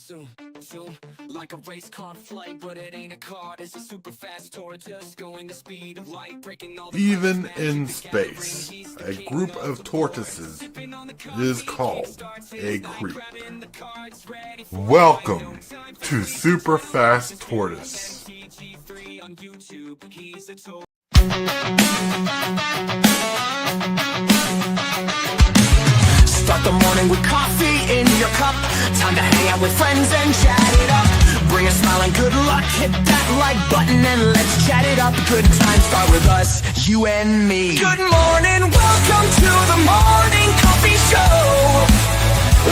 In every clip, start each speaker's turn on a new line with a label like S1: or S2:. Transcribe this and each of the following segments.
S1: Zoom, zoom, like a race car flight, but it ain't a car. It's a super fast tortoise going the speed of light, breaking all the
S2: Even in space, a group of tortoises is called a creep. Welcome to Super Fast Tortoise.
S1: Start the morning with coffee in your cup. Time to hang out with friends and chat it up. Bring a smile and good luck. Hit that like button and let's chat it up. Good times start with us, you and me. Good morning, welcome to the morning coffee show.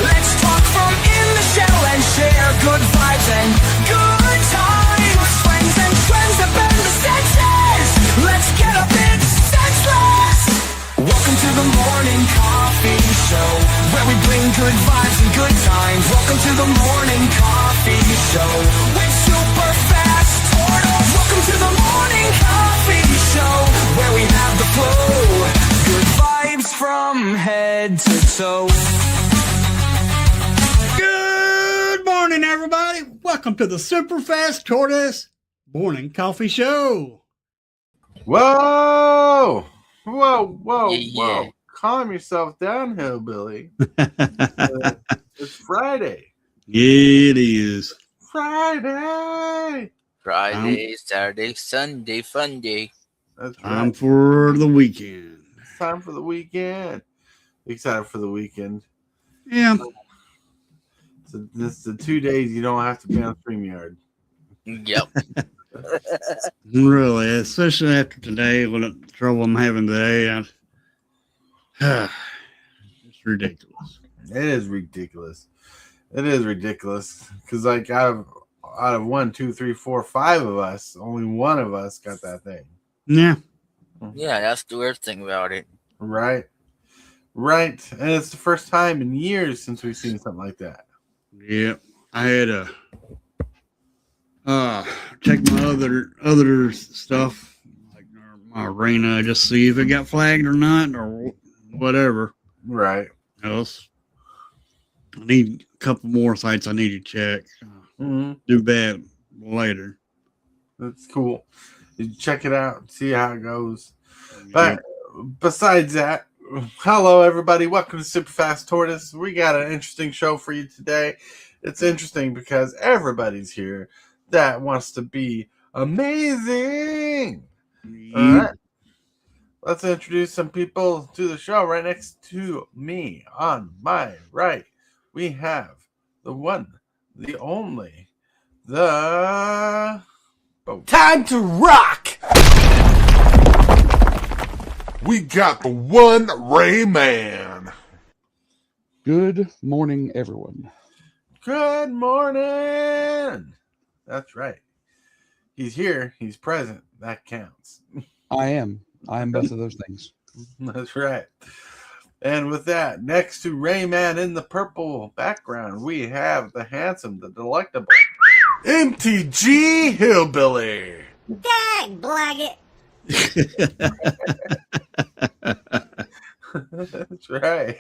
S1: Let's talk from in the shell and share good vibes and good times. Friends and trends that bend the senses. Let's get a bit senseless. Welcome to the morning coffee show, where we bring good vibes and good times. Welcome to the morning coffee show with Super Fast Tortoise. Welcome to the morning coffee show, where we have the flow. Good vibes from head to toe.
S3: Good morning, everybody. Welcome to the Super Fast Tortoise Morning Coffee Show.
S2: Whoa! Whoa, whoa,
S4: Yeah.
S2: whoa. Calm yourself down, hillbilly. It's Friday.
S3: It is.
S2: Friday!
S4: Friday, Saturday, Sunday, fun day.
S2: That's
S3: Time
S2: right.
S3: for the weekend.
S2: It's time for the weekend. Excited for the weekend.
S3: Yeah.
S2: So this is the 2 days you don't have to be on StreamYard.
S4: Yep.
S3: Really, especially after today, with the trouble I'm having today. It's ridiculous.
S2: It is ridiculous. It is ridiculous. Because like out of 1, 2, 3, 4, 5 of us, only one of us got that thing.
S3: Yeah.
S4: Yeah, that's the weird thing about it.
S2: Right. Right. And it's the first time in years since we've seen something like that.
S3: Yep. I had to check my other stuff, like my arena, just see if it got flagged or not, or whatever.
S2: Right.
S3: Else, I need a couple more sites I need to check.
S2: Mm-hmm.
S3: Do that later.
S2: That's cool. You check it out, see how it goes. But besides that, hello everybody. Welcome to Super Fast Tortoise. We got an interesting show for you today. It's interesting because everybody's here that wants to be amazing. All right. Let's introduce some people to the show. Right next to me on my right, we have the one, the only, the...
S1: Time to rock!
S2: We got the TheoneRAYman.
S5: Good morning, everyone.
S2: Good morning. That's right. He's here. He's present. That counts.
S5: I am both of those things.
S2: That's right. And with that, next to Rayman in the purple background, we have the handsome, the delectable MTG Hillbilly.
S6: Dag, blag
S2: That's right.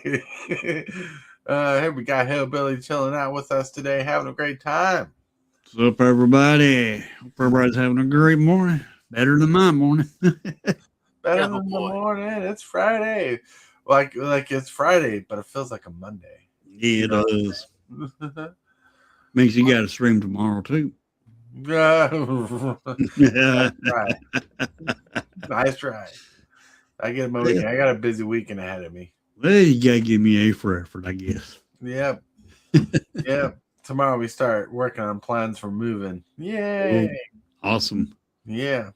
S2: Here we got Hillbilly chilling out with us today, having a great time.
S3: What's up, everybody? Hope everybody's having a great morning. Better than my morning.
S2: Better than the morning. It's Friday. Like it's Friday, but it feels like a Monday.
S3: Yeah, it does. Makes you got to stream tomorrow, too.
S2: Right. Nice try. I get my weekend. I got a busy weekend ahead of me.
S3: Well, you got to give me A for effort, I guess.
S2: Yep. Yep. Tomorrow we start working on plans for moving. Yay.
S3: Awesome.
S2: Yeah.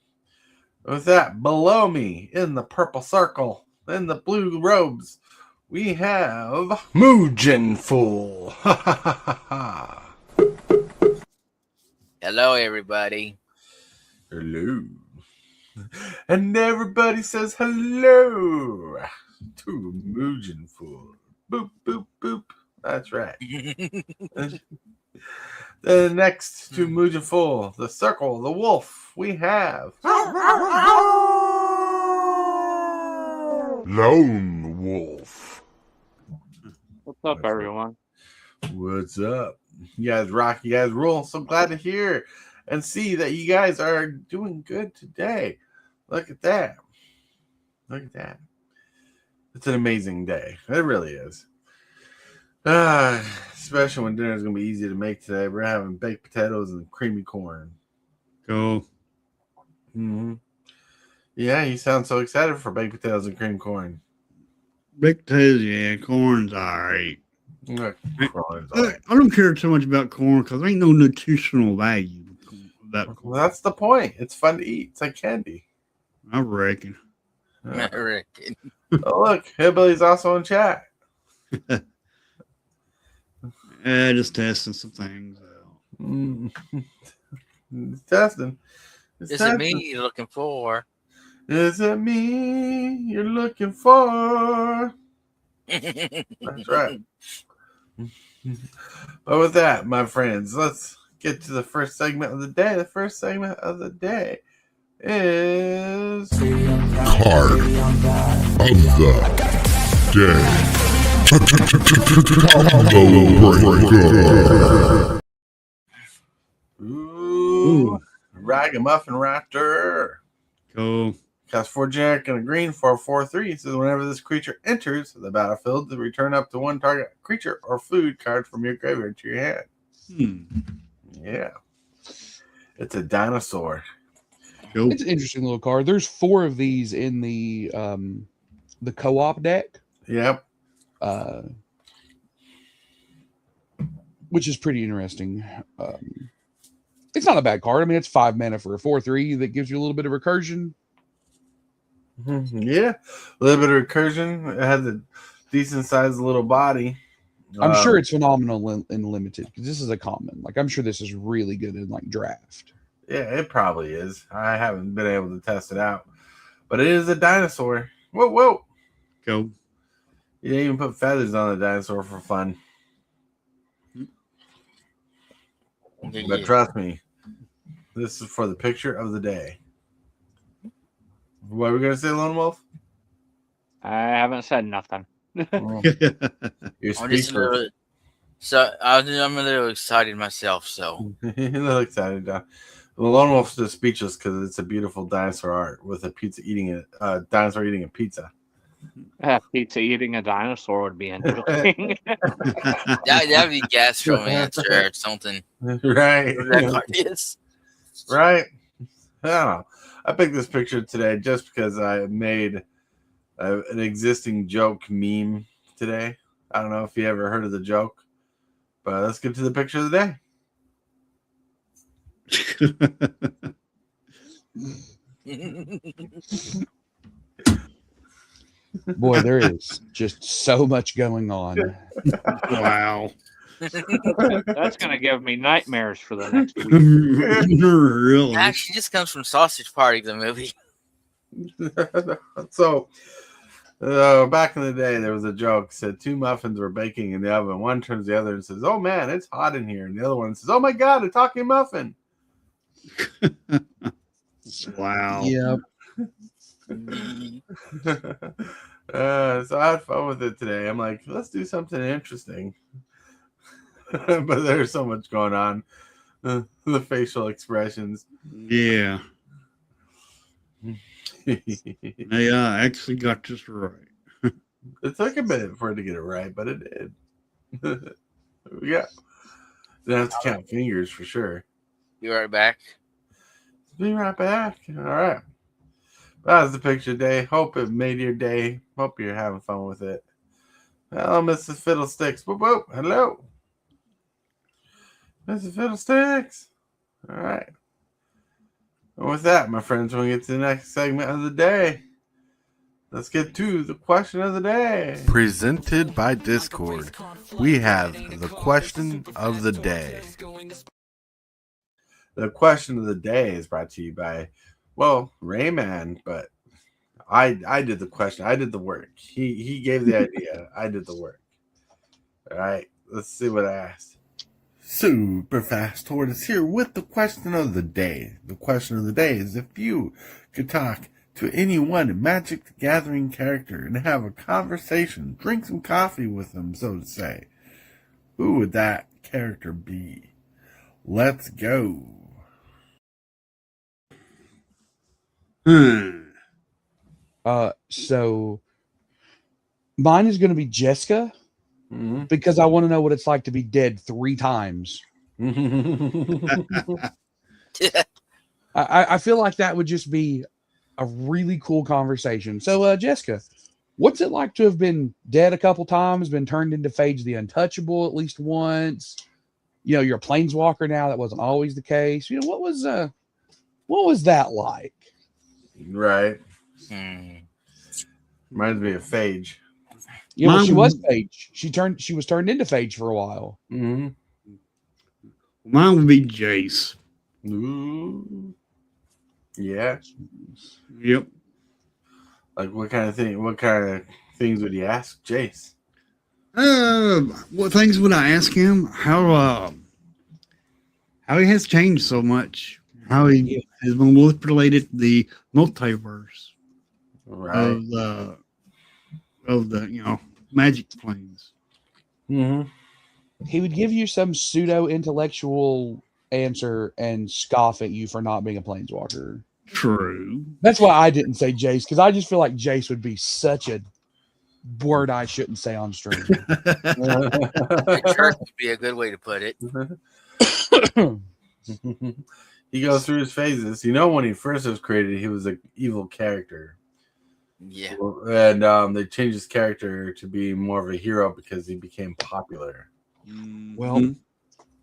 S2: With that, below me in the purple circle, in the blue robes, we have mugenfool. Ha ha ha ha.
S4: Hello, everybody.
S2: Hello. And everybody says hello to mugenfool. Boop, boop, boop. That's right. Then next to mugenfool, the circle, the wolf, we have Lone Wolf.
S7: What's up, everyone?
S2: What's up? You guys rock. You guys rule. So glad to hear and see that you guys are doing good today. Look at that. Look at that. It's an amazing day. It really is. Especially when dinner's going to be easy to make today. We're having baked potatoes and creamy corn.
S3: Go.
S2: Mm-hmm. Yeah, you sound so excited for baked potatoes and cream corn.
S3: Baked potatoes, yeah. Corn's all right.
S2: Look,
S3: I don't care too much about corn because there ain't no nutritional value about corn.
S2: Well, that's the point. It's fun to eat. It's like candy.
S3: I reckon.
S4: I reckon.
S2: Oh, look, Hillbilly's also in chat.
S3: Just testing some things out.
S2: It's testing. It's
S4: Is
S2: testing.
S4: it me you're looking for?
S2: Is it me you're looking for? That's right. But with that, my friends, let's get to the first segment of the day. The first segment of the day is
S7: Card of the day.
S2: Ooh, Ragamuffin Raptor.
S3: Cool.
S2: Costs 4 generic and a green for 4/3. It says whenever this creature enters the battlefield, to return up to one target creature or food card from your graveyard to your hand. Yeah. It's a dinosaur.
S3: Cool.
S5: It's an interesting little card. There's 4 of these in the co-op deck.
S2: Yep.
S5: Which is pretty interesting. It's not a bad card. I mean, it's 5 mana for a 4/3 that gives you a little bit of recursion.
S2: Yeah. A little bit of recursion. It has a decent sized little body.
S5: I'm sure it's phenomenal in limited because this is a common. Like, I'm sure this is really good in like draft.
S2: Yeah, it probably is. I haven't been able to test it out. But it is a dinosaur. Whoa, whoa.
S3: Cool.
S2: You didn't even put feathers on the dinosaur for fun. But trust me, this is for the picture of the day. What are we going to say, Lone Wolf?
S8: I haven't said nothing.
S2: You're
S4: I'm just a
S2: speechless.
S4: little, so I'm a little excited myself. So
S2: You're a little excited, Don. The Lone Wolf's just speechless because it's a beautiful dinosaur art with a dinosaur eating a pizza.
S8: Pizza eating a dinosaur would be interesting.
S4: that'd be gastromancer or something.
S2: Right.
S4: That card is.
S2: Right. I don't know. I picked this picture today just because I made an existing joke meme today. I don't know if you ever heard of the joke, but let's get to the picture of the day.
S5: Boy, there is just so much going on.
S3: Wow.
S8: That's going to give me nightmares for the next week.
S3: Really?
S4: Actually, just comes from Sausage Party, the movie.
S2: So, back in the day, there was a joke. Said 2 muffins were baking in the oven. One turns to the other and says, "Oh man, it's hot in here." And the other one says, "Oh my god, a talking muffin."
S3: Wow.
S5: Yep.
S2: So I had fun with it today. I'm like, let's do something interesting. But there's so much going on. The facial expressions.
S3: Yeah. Hey, I actually got this right.
S2: It took a minute for it to get it right, but it did. Yeah. Didn't have to count fingers for sure.
S4: Be right back.
S2: Be right back. All right. That was the picture day. Hope it made your day. Hope you're having fun with it. Hello, Mrs. Fiddlesticks. Whoop, whoop. Hello. Mrs. Fiddlesticks. All right. And with that, my friends, we'll get to the next segment of the day. Let's get to the question of the day. Presented by Discord, we have the question of the day. The question of the day is brought to you by, well, Rayman, but I did the question. I did the work. He gave the idea. I did the work. All right, let's see what I asked. Super Fast Tortoise here with the question of the day. The question of the day is if you could talk to any one Magic the Gathering character and have a conversation, drink some coffee with them, so to say, who would that character be? Let's go.
S5: So mine is going to be Jessica
S2: Mm-hmm.
S5: because I want to know what it's like to be dead 3 times. I feel like that would just be a really cool conversation. So, Jessica, what's it like to have been dead a couple times, been turned into Phage the Untouchable at least once? You know, you're a planeswalker now. That wasn't always the case. You know, what was that like?
S2: Right. Reminds me of Phage.
S5: Yeah, well, she was Phage. She was turned into Phage for a while.
S2: Mm-hmm.
S3: Mine would be Jace.
S2: Ooh. Yeah.
S3: Yep.
S2: Like what kind of things would you ask Jace?
S3: What things would I ask him? How he has changed so much. How he has manipulated the multiverse
S2: Right.
S3: of the magic planes.
S2: Mm-hmm.
S5: He would give you some pseudo intellectual answer and scoff at you for not being a planeswalker.
S3: True.
S5: That's why I didn't say Jace, because I just feel like Jace would be such a word I shouldn't say on stream.
S4: A jerk would be a good way to put it.
S2: He goes through his phases. You know, when he first was created, he was an evil character.
S4: Yeah.
S2: And they changed his character to be more of a hero because he became popular.
S5: Well,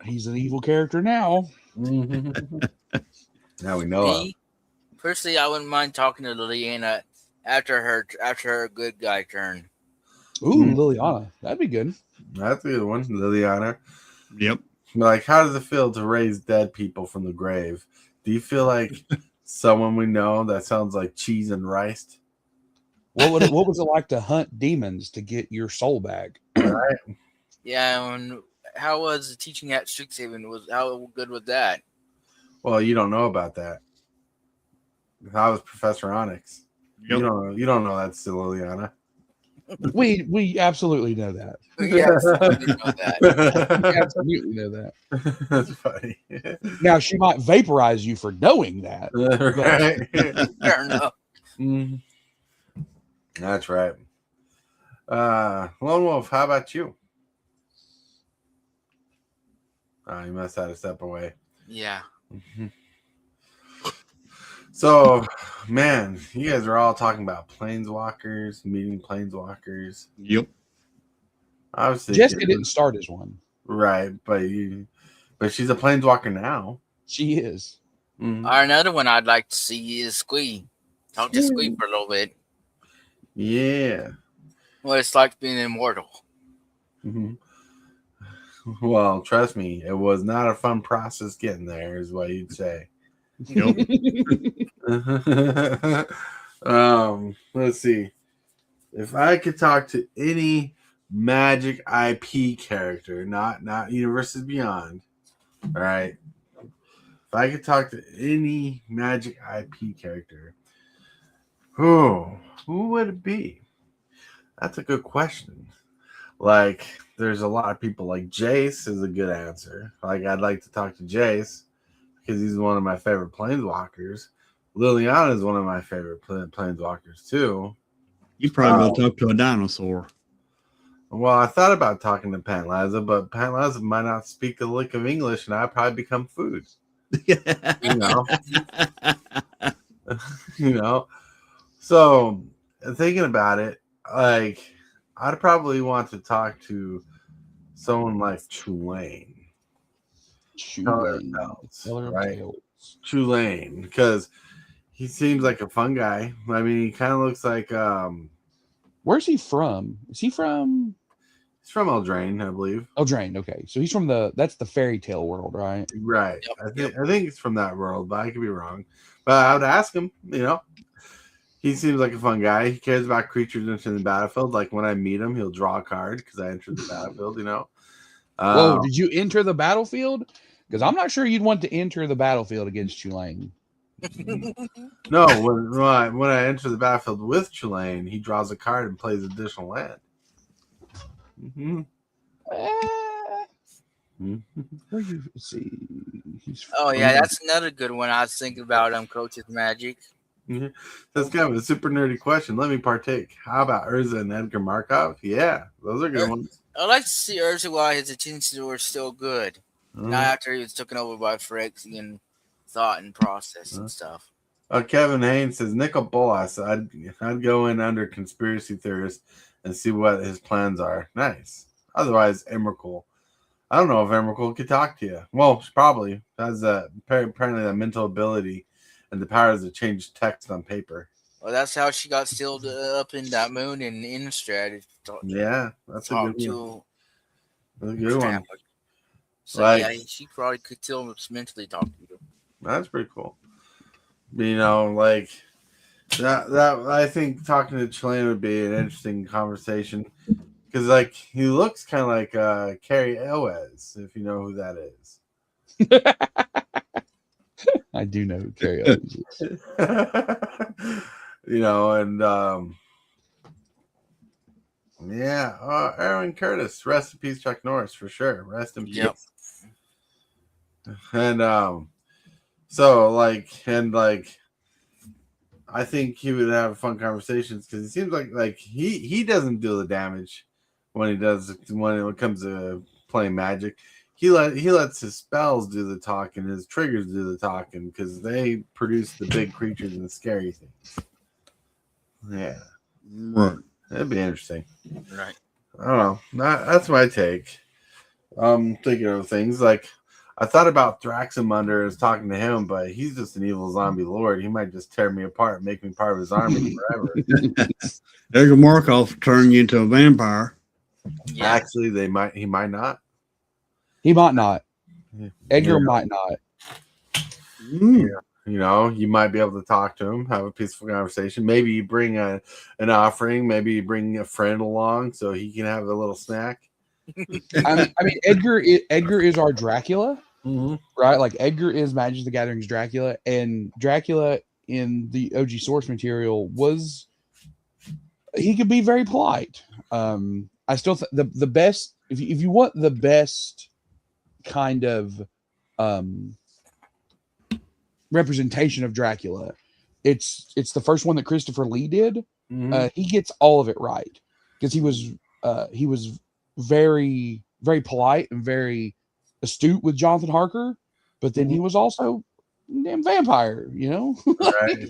S5: he's an evil character now.
S2: Now we know him.
S4: Personally, I wouldn't mind talking to Liliana after her good guy turn.
S5: Ooh, Liliana. That'd be good.
S2: That's a good one. Liliana.
S3: Yep.
S2: Like, how does it feel to raise dead people from the grave? Do you feel like someone we know that sounds like cheese and rice?
S5: What was it like to hunt demons to get your soul back?
S2: Right.
S4: Yeah, and how was teaching at Strixhaven? How good was that?
S2: Well, you don't know about that. I was Professor Onyx.
S3: Yep.
S2: You don't know that's still Liliana.
S5: We absolutely know that.
S4: We absolutely know that.
S5: We absolutely know that.
S2: That's funny.
S5: Now she might vaporize you for knowing that.
S2: Right.
S4: Fair enough.
S2: Mhm. That's right. Lone Wolf, how about you? You must have to step away.
S4: Yeah.
S2: So, man, you guys are all talking about planeswalkers, meeting planeswalkers.
S3: Yep.
S2: Obviously,
S5: Jessica didn't start as one.
S2: right, but she's a planeswalker now.
S5: She is.
S2: Mhm.
S4: Another one I'd like to see is Squee. Talk to Squee for a little bit.
S2: Yeah.
S4: What it's like being immortal.
S2: Mhm. Well, trust me, it was not a fun process getting there, is what you'd say.
S3: Yep.
S2: Let's see. If I could talk to any Magic IP character, not Universes Beyond, all right. If I could talk to any Magic IP character, who would it be? That's a good question. Like, there's a lot of people. Like Jace is a good answer. Like, I'd like to talk to Jace because he's one of my favorite planeswalkers. Liliana is one of my favorite planeswalkers too.
S3: You probably will talk to a dinosaur.
S2: Well, I thought about talking to Pantlaza, but Pantlaza might not speak a lick of English, and I'd probably become food. You know, you know. So, thinking about it, like, I'd probably want to talk to someone like Tulane. Right? Tulane, because he seems like a fun guy. I mean, he kind of looks like
S5: Where's he from? Is he from?
S2: He's from Eldraine, I believe.
S5: Eldraine. Okay, so he's from that's the fairy tale world, right?
S2: Right.
S4: Yep,
S2: I think it's from that world, but I could be wrong. But I would ask him. You know, he seems like a fun guy. He cares about creatures entering the battlefield. Like when I meet him, he'll draw a card because I entered the battlefield. You know.
S5: Whoa! Did you enter the battlefield? Because I'm not sure you'd want to enter the battlefield against Tulane.
S2: No, when I enter the battlefield with Tulane, he draws a card and plays additional land. Mm-hmm.
S5: Where you see?
S4: Oh yeah, that's another good one. I was thinking about Coach's Magic.
S2: That's kind of a super nerdy question. Let me partake. How about Urza and Edgar Markov? Yeah, those are good ones.
S4: I'd like to see Urza while his attentions were still good. Not after he was taken over by Phyrexian thought and process and stuff.
S2: Kevin Haynes says Nicol Bolas. I'd go in under conspiracy theorist and see what his plans are. Nice. Otherwise, Emrakul. I don't know if Emrakul could talk to you. Well, she probably has apparently that mental ability and the powers to change text on paper.
S4: Well, that's how she got sealed up in that moon in Innistrad.
S2: Yeah, that's a good one. That's a good one.
S4: So yeah, she probably could still mentally talk to you.
S2: That's pretty cool. You know, like that I think talking to Chilean would be an interesting conversation because, like, he looks kind of like Carrie Elwes, if you know who that is.
S5: I do know who Carrie Elwes is.
S2: You know, and Aaron Curtis, rest in peace, Chuck Norris, for sure. Rest in peace.
S4: Yep.
S2: And I think he would have fun conversations because it seems like he doesn't do the damage when it comes to playing Magic. He lets his spells do the talking, his triggers do the talking because they produce the big creatures and the scary things. Yeah,
S3: Right.
S2: That'd be interesting.
S4: Right.
S2: I don't know. That's my take. Thinking of things like I thought about Thraximunder as talking to him, but he's just an evil zombie lord. He might just tear me apart and make me part of his army forever.
S3: Edgar Markov turn you into a vampire.
S4: Yeah.
S2: Actually, he might not.
S5: He might not. Edgar might not.
S3: Mm.
S2: You know, you might be able to talk to him, have a peaceful conversation. Maybe you bring an offering. Maybe you bring a friend along so he can have a little snack.
S5: I mean, Edgar is our Dracula,
S2: Mm-hmm.
S5: right? Like Edgar is Magic the Gathering's Dracula, and Dracula in the OG source material he could be very polite. I still think the best if you want the best kind of representation of Dracula, it's the first one that Christopher Lee did.
S2: Mm-hmm.
S5: He gets all of it right because he was very, very polite and very astute with Jonathan Harker, but then he was also a damn vampire, you know?
S2: Right.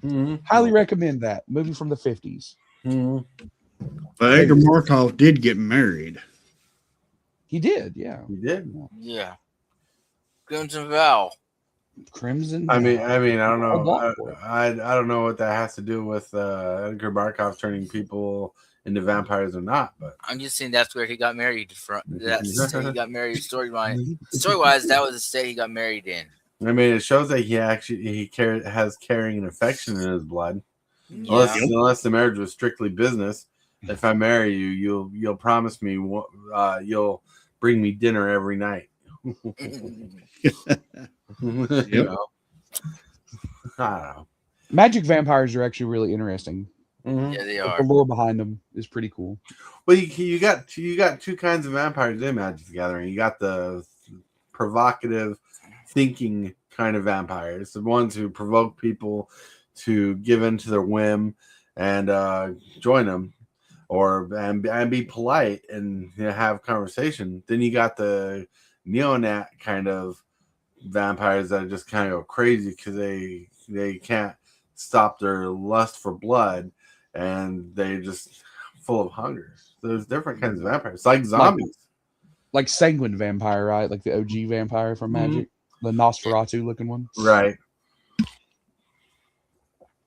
S2: Mm-hmm.
S5: Highly recommend that movie from the 50s.
S2: Mm-hmm.
S3: But Edgar Markov did get married.
S5: He did, yeah.
S2: He did.
S4: Yeah. Crimson Vow.
S5: Crimson.
S2: I mean, I don't know. I don't know what that has to do with Edgar Markov turning people into vampires or not, but
S4: I'm just saying that's where he got married from. That's the state he got married. Story-wise, that was the state he got married in.
S2: I mean, it shows that he has caring and affection in his blood.
S4: Yeah.
S2: Unless the marriage was strictly business. If I marry you, you'll promise me you'll bring me dinner every night. You know? I don't know.
S5: Magic vampires are actually really interesting.
S2: Mm-hmm.
S4: Yeah, they
S5: The
S4: are.
S5: lore behind them is pretty cool.
S2: Well, you got two kinds of vampires in Magic the Gathering. You got the provocative, thinking kind of vampires, the ones who provoke people to give in to their whim and join them, and be polite and have conversation. Then you got the neonat kind of vampires that just kind of go crazy because they can't stop their lust for blood and they're just full of hunger. There's different kinds of vampires, like zombies,
S5: like Sanguine Vampire, right? Like the OG vampire from Magic, the Nosferatu looking one,
S2: right?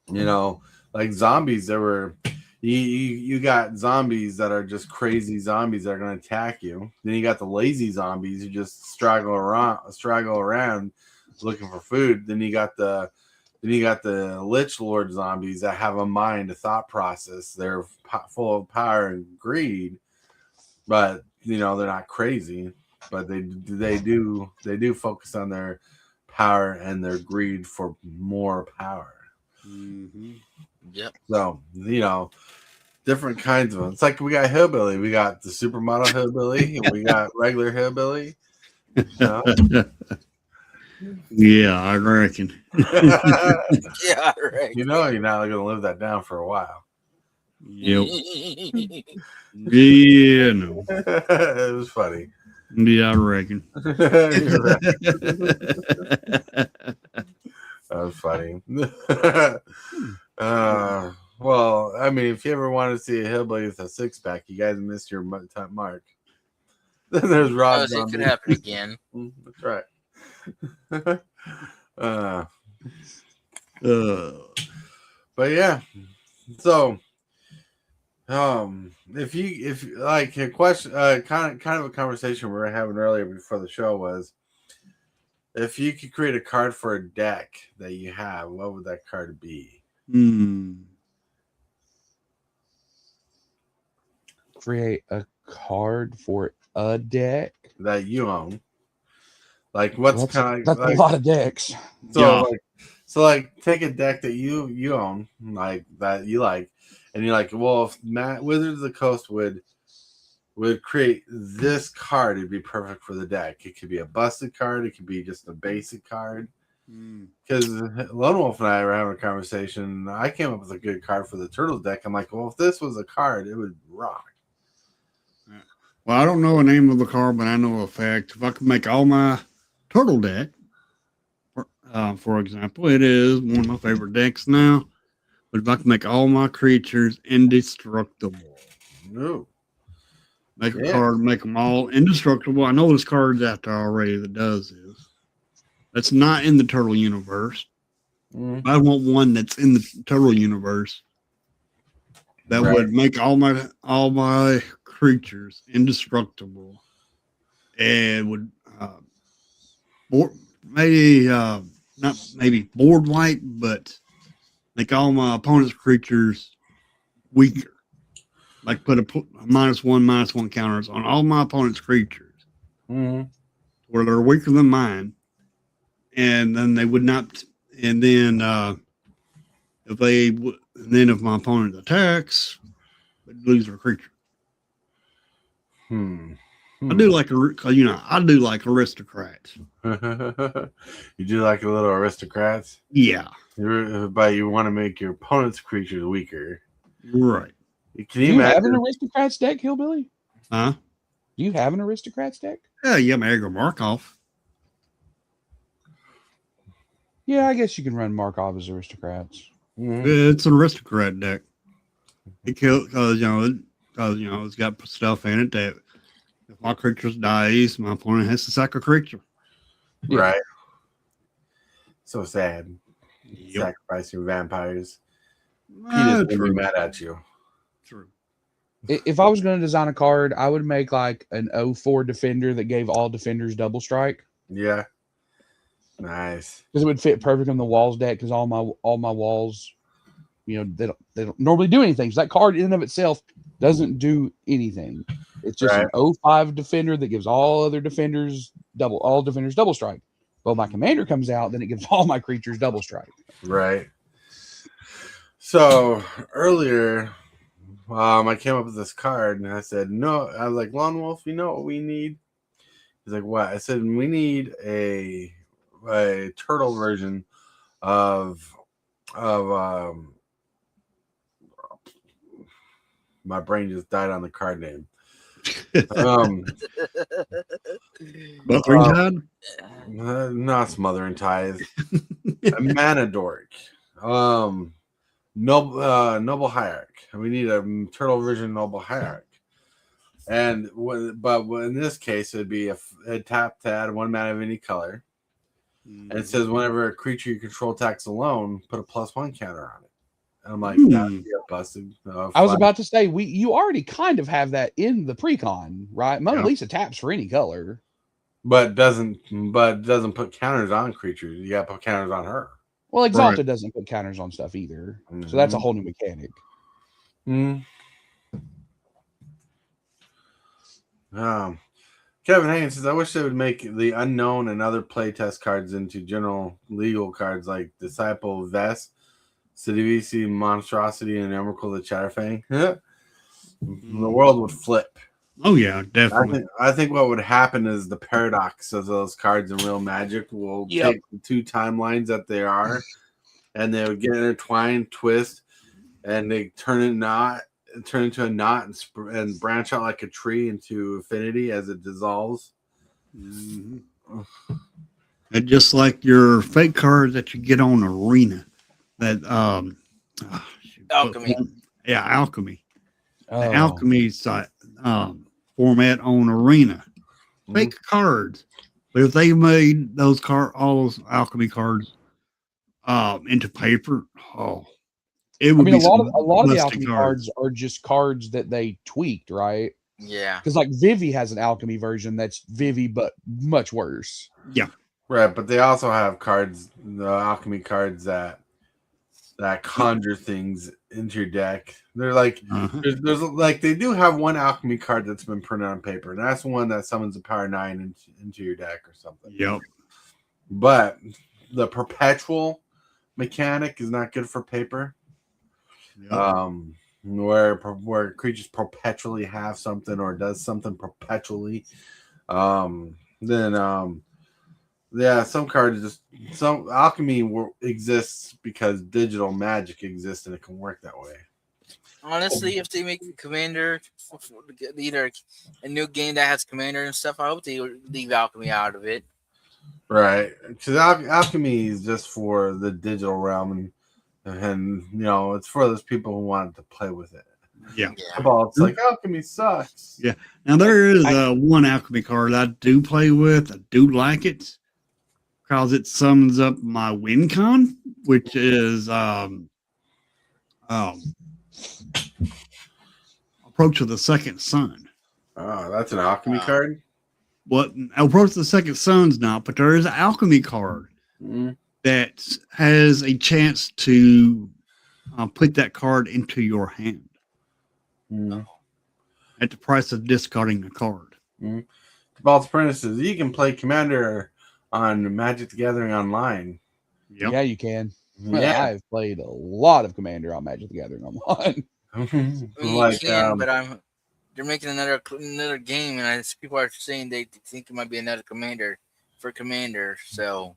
S2: You know, like zombies. There were you got zombies that are just crazy zombies that are going to attack you. Then you got the lazy zombies who just straggle around looking for food. Then you got the Lich Lord zombies that have a mind, a thought process. They're full of power and greed, but they're not crazy. But they do focus on their power and their greed for more power.
S3: Mm-hmm.
S4: Yep.
S2: So different kinds of them. It's like we got hillbilly, we got the supermodel hillbilly, and we got regular hillbilly. You know?
S3: Yeah, I reckon.
S4: Yeah, right.
S2: You know you're not gonna live that down for a while.
S3: Yep. Yeah, no.
S2: It was funny.
S3: Yeah, I reckon.
S2: You're right. That was funny. Well, I mean, if you ever want to see a hillbilly with a six pack, you guys missed your mark. Then there's Rob.
S4: It could happen again.
S2: That's right. But yeah, so if like a question, kind of a conversation we were having earlier before the show was, if you could create a card for a deck that you have, what would that card be?
S5: Create a card for a deck
S2: That you own. Like what's kind of
S5: that's
S2: like,
S5: a lot of decks.
S2: so
S3: Yeah.
S2: like take a deck that you own, like that you like, and you're like, well, if Matt Wizards of the Coast would create this card, it'd be perfect for the deck. It could be a busted card, it could be just a basic card. Because Lone Wolf and I were having a conversation. I came up with a good card for the Turtles deck. I'm like, well, if this was a card, it would rock.
S3: Well, I don't know the name of the card, but I know a fact. If I could make all my turtle deck, for example, it is one of my favorite decks now. But if I could make all my creatures indestructible,
S2: No.
S3: make a card, make them all indestructible. I know there's cards out there already that does this. That's not in the turtle universe. I want one that's in the turtle universe that would make all my creatures indestructible and would not maybe board wipe, but make all my opponent's creatures weaker. Like put a -1/-1 counters on all my opponent's creatures, where they're weaker than mine, and then they would not. And then if my opponent attacks, they lose their creature. I do like I do like aristocrats.
S2: You do like a little aristocrats?
S3: Yeah.
S2: But you want to make your opponent's creatures weaker.
S3: Right.
S2: Can
S5: Do
S2: you
S5: you have an
S2: imagine?
S5: aristocrats deck, Hillbilly?
S3: Huh?
S5: Do you have an aristocrats deck?
S3: Yeah, Magger Markov.
S5: Yeah, I guess you can run Markov as aristocrats.
S3: It's an aristocrat deck. It kills because it's got stuff in it that if my creature dies, my opponent has to sack a creature.
S5: Yeah.
S2: Right. So sad.
S3: Yep.
S2: Sacrifice your vampires. Peter's gonna be mad at you.
S3: True.
S5: If I was going to design a card, I would make like an 0-4 defender that gave all defenders double strike.
S2: Yeah. Nice.
S5: Because it would fit perfect on the walls deck. Because all my walls, they don't normally do anything. So that card in and of itself doesn't do anything. It's just an 0-5 defender that gives all defenders double strike. Well, my commander comes out, then it gives all my creatures double strike.
S2: Right. So earlier, I came up with this card and I said, no, I was like, Lone Wolf, you know what we need? He's like, what? I said, we need a turtle version of my brain just died on the card name.
S3: Smothering Tide?
S2: Not Smothering Tide. A Manadork. Noble Hierarch. We need a turtle version Noble Hierarch. But in this case, it'd be a tap to add 1 mana of any color. And it says whenever a creature you control attacks alone, put a +1 counter on it. And I'm like, that'd be a busted.
S5: I was about to say you already kind of have that in the pre-con, right? Mona Lisa taps for any color,
S2: but doesn't put counters on creatures. You got to put counters on her.
S5: Well, Exalted doesn't put counters on stuff either, so that's a whole new mechanic.
S2: Kevin Haynes says, I wish they would make the unknown and other playtest cards into general legal cards like Disciple Vest, Sidivisi, Monstrosity, and Emrakul the Chatterfang. The world would flip.
S3: Oh yeah, definitely.
S2: I think what would happen is the paradox of those cards in real Magic will take the two timelines that they are, and they would get intertwined, twist, and they turn into a knot and branch out like a tree into infinity as it dissolves.
S3: Mm-hmm. And just like your fake cards that you get on Arena, that
S4: Alchemy.
S3: Alchemy.
S5: Oh.
S3: The Alchemy site format on Arena, fake cards. But if they made all those Alchemy cards into paper, it would be
S5: a lot of the Alchemy cards are just cards that they tweaked, right?
S4: Yeah.
S5: Because like Vivi has an Alchemy version that's Vivi, but much worse.
S3: Yeah.
S2: Right, but they also have cards, the Alchemy cards that conjure things into your deck. They're like, there's like they do have one Alchemy card that's been printed on paper, and that's the one that summons a power 9 into your deck or something.
S3: Yep.
S2: But the perpetual mechanic is not good for paper.
S3: Yep.
S2: Where creatures perpetually have something or does something perpetually. Some cards some Alchemy exists because digital Magic exists and it can work that way.
S4: Honestly, if they make Commander either a new game that has Commander and stuff, I hope they leave Alchemy out of it.
S2: Right, because Alchemy is just for the digital realm, and it's for those people who wanted to play with it.
S3: Yeah.
S2: It's like Alchemy sucks.
S3: Yeah. Now there is one Alchemy card I do play with. I do like it because it sums up my win con, which is Approach of the Second Sun.
S2: Oh, that's an Alchemy card?
S3: What Approach of the Second Sun's not, but there is an Alchemy card that has a chance to put that card into your hand at the price of discarding the card.
S2: Tibalts Apprentice, you can play Commander on Magic the Gathering Online.
S3: Yep.
S5: Yeah, you can.
S2: Yeah.
S5: I've played a lot of Commander on Magic the Gathering Online.
S4: But they're making another game, and people are saying they think it might be another Commander for Commander. So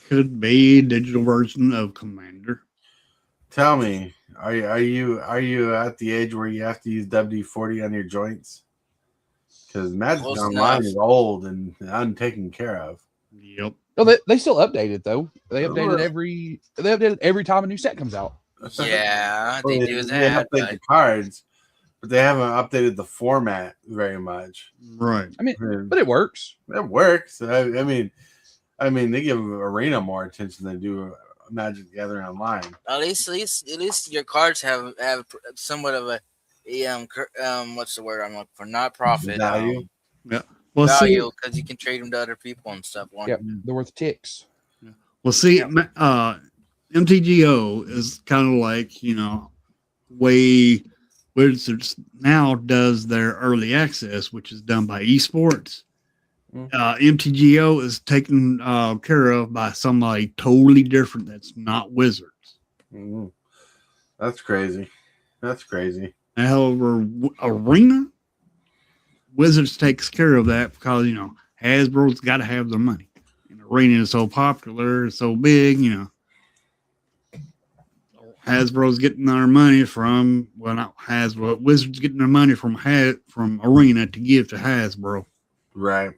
S3: could be a digital version of Commander.
S2: Tell me, are you at the age where you have to use WD-40 on your joints? Because Magic Online is old and untaken care of.
S3: Yep.
S5: No, they still update it though. They update it every time a new set comes out.
S4: Yeah, they do that.
S2: They update the cards, but they haven't updated the format very much.
S3: Right.
S5: I mean, but it works.
S2: It works. I mean, they give Arena more attention than they do Magic the Gathering Online.
S4: At least your cards have somewhat of a what's the word I'm looking for? Not profit
S2: value.
S3: Yeah.
S4: Value, because you can trade them to other people and stuff.
S5: Yep, they're worth ticks.
S3: Well, see, MTGO is kind of like, way Wizards now does their early access, which is done by esports. MTGO is taken care of by somebody totally different that's not Wizards.
S2: That's crazy.
S3: However, Arena, Wizards takes care of that because, Hasbro's got to have their money. And Arena is so popular, so big, Hasbro's getting their money from, not Hasbro, Wizards getting their money from Arena to give to Hasbro.
S2: Right.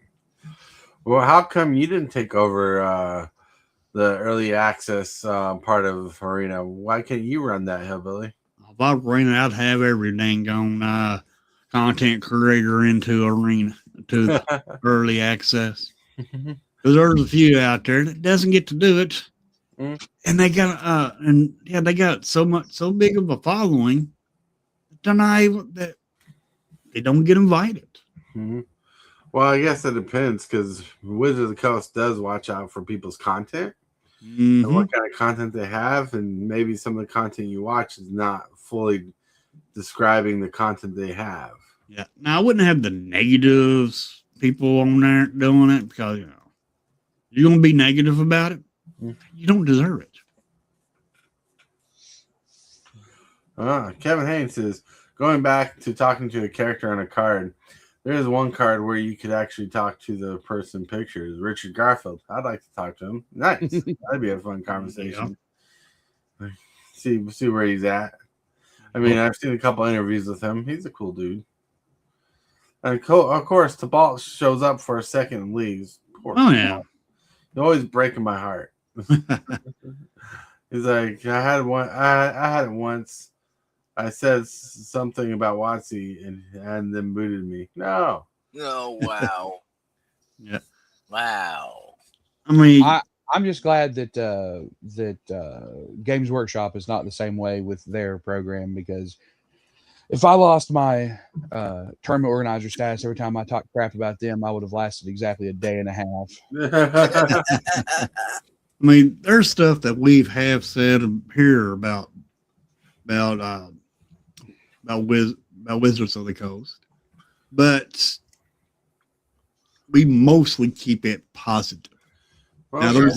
S2: Well, how come you didn't take over the early access part of Arena? Why can't you run that, Hillbilly?
S3: If I Arena, I'd have every dang on content creator into Arena, to the early access. Because there's a few out there that doesn't get to do it. And they got they got so big of a following that they don't get invited.
S2: Well, I guess it depends because Wizards of the Coast does watch out for people's content and what kind of content they have, and maybe some of the content you watch is not fully describing the content they have.
S3: Yeah. Now I wouldn't have the negatives people on there doing it because you're gonna be negative about it. You don't deserve it.
S2: Kevin Haynes says going back to talking to a character on a card, there is one card where you could actually talk to the person pictures. Richard Garfield. I'd like to talk to him. Nice. That'd be a fun conversation. Yeah. See where he's at. I mean, I've seen a couple interviews with him. He's a cool dude. And of course, Tibalts shows up for a second and leaves. Poor
S3: yeah.
S2: He's always breaking my heart. He's like, I had it once. I said something about WotC and then booted me. No.
S4: Oh, wow.
S3: Yeah.
S4: Wow.
S3: I mean,
S5: I'm just glad that Games Workshop is not the same way with their program, because if I lost my tournament organizer status every time I talked crap about them, I would have lasted exactly a day and a half.
S3: I mean, there's stuff that we have said here about Wizards of the Coast, but we mostly keep it positive.
S2: Well,
S3: Now there's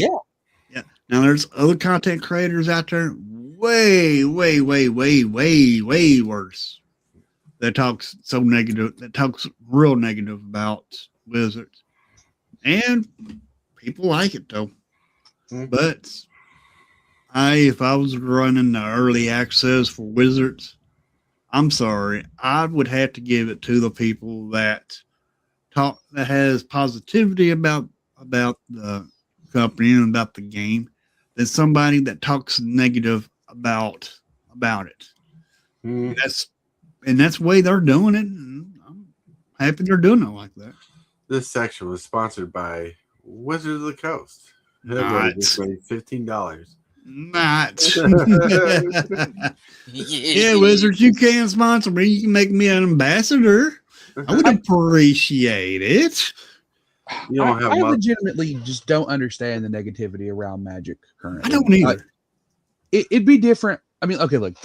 S3: Now there's other content creators out there way worse that talks real negative about Wizards, and people like it though. But if I was running the early access for Wizards, I'm sorry, I would have to give it to the people that has positivity about the company and about the game than somebody that talks negative about it. That's the way they're doing it, and I'm happy they're doing it like that.
S2: This section was sponsored by Wizards of the Coast. $15.
S3: Yeah, Wizards, you can sponsor me. You can make me an ambassador. I would appreciate it.
S2: You don't have
S5: I legitimately just don't understand the negativity around Magic currently.
S3: I don't either.
S5: It'd be different. I mean, okay, look,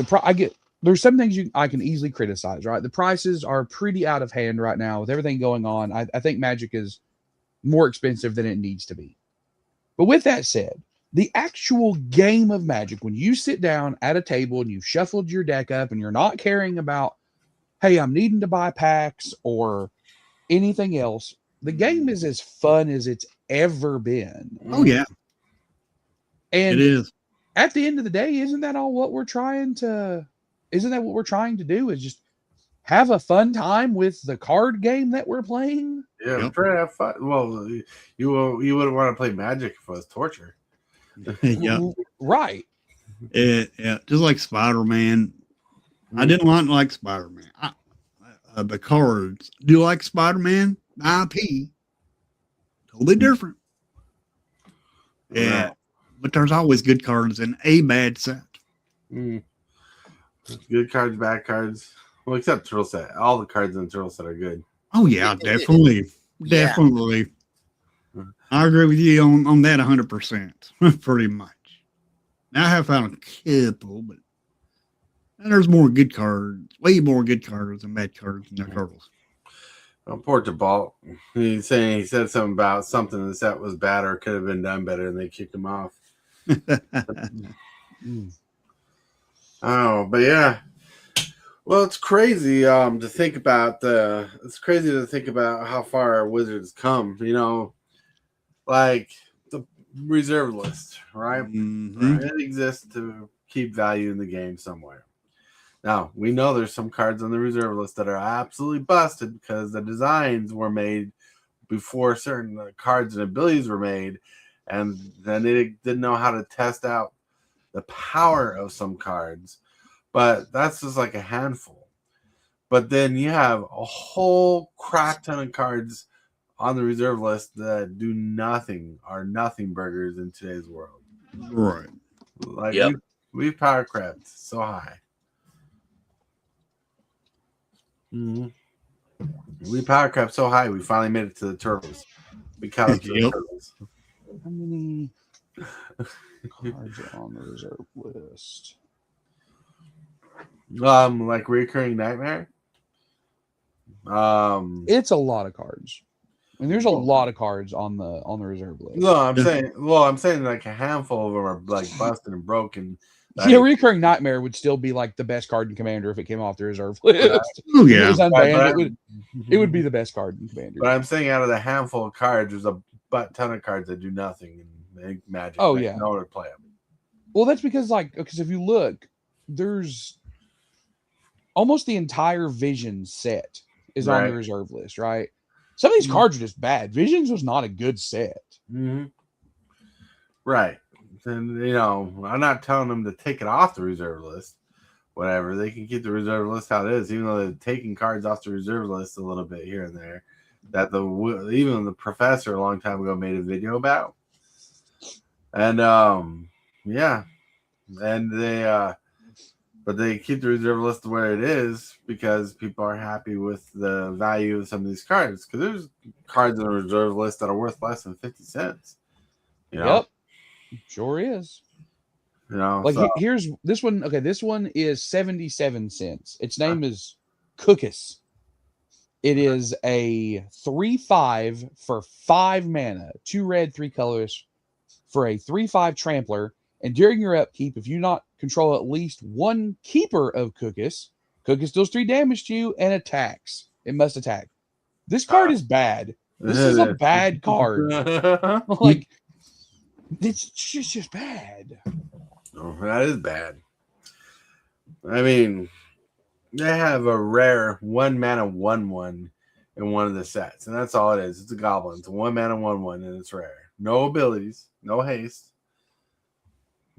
S5: there's some things I can easily criticize, right? The prices are pretty out of hand right now with everything going on. I think Magic is more expensive than it needs to be. But with that said, the actual game of Magic, when you sit down at a table and you've shuffled your deck up and you're not caring about, hey, I'm needing to buy packs or anything else, the game is as fun as it's ever been.
S3: Oh, yeah.
S5: And
S3: it is.
S5: At the end of the day, isn't that what we're trying to do, is just have a fun time with the card game that we're playing?
S2: Yeah, we're trying to have fun. Well, you wouldn't want to play Magic if it was torture.
S3: Yeah.
S5: Right.
S3: Yeah, just like Spider-Man. I didn't like Spider-Man. The cards. Do you like Spider-Man? IP. Totally different. Yeah. But there's always good cards in a bad set.
S2: Good cards, bad cards. Well, except Turtle Set. All the cards in the Turtle Set are good.
S3: Oh, yeah, definitely. Definitely. I agree with you on that 100%. Pretty much. Now, I have found a couple, but there's more good cards. Way more good cards than bad cards in the Turtles.
S2: Well, poor Tibalt. He said something about something the set was bad or could have been done better, and they kicked him off. Oh, but yeah. Well, it's crazy to think about how far our Wizards come. You know, like the reserve list, right? It exists to keep value in the game somewhere. Now, we know there's some cards on the reserve list that are absolutely busted because the designs were made before certain cards and abilities were made, and then they didn't know how to test out the power of some cards. But that's just like a handful. But then you have a whole crap ton of cards on the reserve list that do nothing, are nothing burgers in today's world.
S3: Right.
S2: Like we power crept so high. We power crept so high, we finally made it to the Turtles. We caught up to the Turtles.
S5: How many cards are on the reserve list?
S2: Like Recurring Nightmare.
S5: It's a lot of cards. I mean, there's a lot of cards on the reserve list.
S2: No, I'm saying like a handful of them are like busted and broken.
S5: See, a recurring nightmare would still be like the best card in Commander if it came off the reserve list.
S3: Oh
S5: If it
S3: yeah.
S5: was unbanned, it would be the best card in Commander.
S2: But I'm saying out of the handful of cards, there's a ton of cards that do nothing in Magic.
S5: Oh,
S2: that
S5: yeah.
S2: no one would play them.
S5: Well, that's because if you look, there's almost the entire Vision set is on the reserve list, right? Some of these cards are just bad. Visions was not a good set.
S2: Mm-hmm. Right. And, I'm not telling them to take it off the reserve list. Whatever. They can keep the reserve list how it is, even though they're taking cards off the reserve list a little bit here and there. That even the professor a long time ago made a video about. And, yeah. And but they keep the reserve list where it is because people are happy with the value of some of these cards. Because there's cards on the reserve list that are worth less than 50 cents.
S5: Yep, sure is. Here's this one. Okay, this one is 77 cents. Its name is Cookus. It is a 3/5 for 5 mana, 2 red, 3 colors for a 3/5 trampler. And during your upkeep, if you not control at least one keeper of Cookus, Cookus deals 3 damage to you and attacks. It must attack. This card is bad. This is a bad card. Like, it's just bad.
S2: Oh, that is bad. I mean, they have a rare 1 mana 1/1 in one of the sets, and that's all it is. It's a goblin. It's a 1 mana 1/1, and it's rare. No abilities, no haste.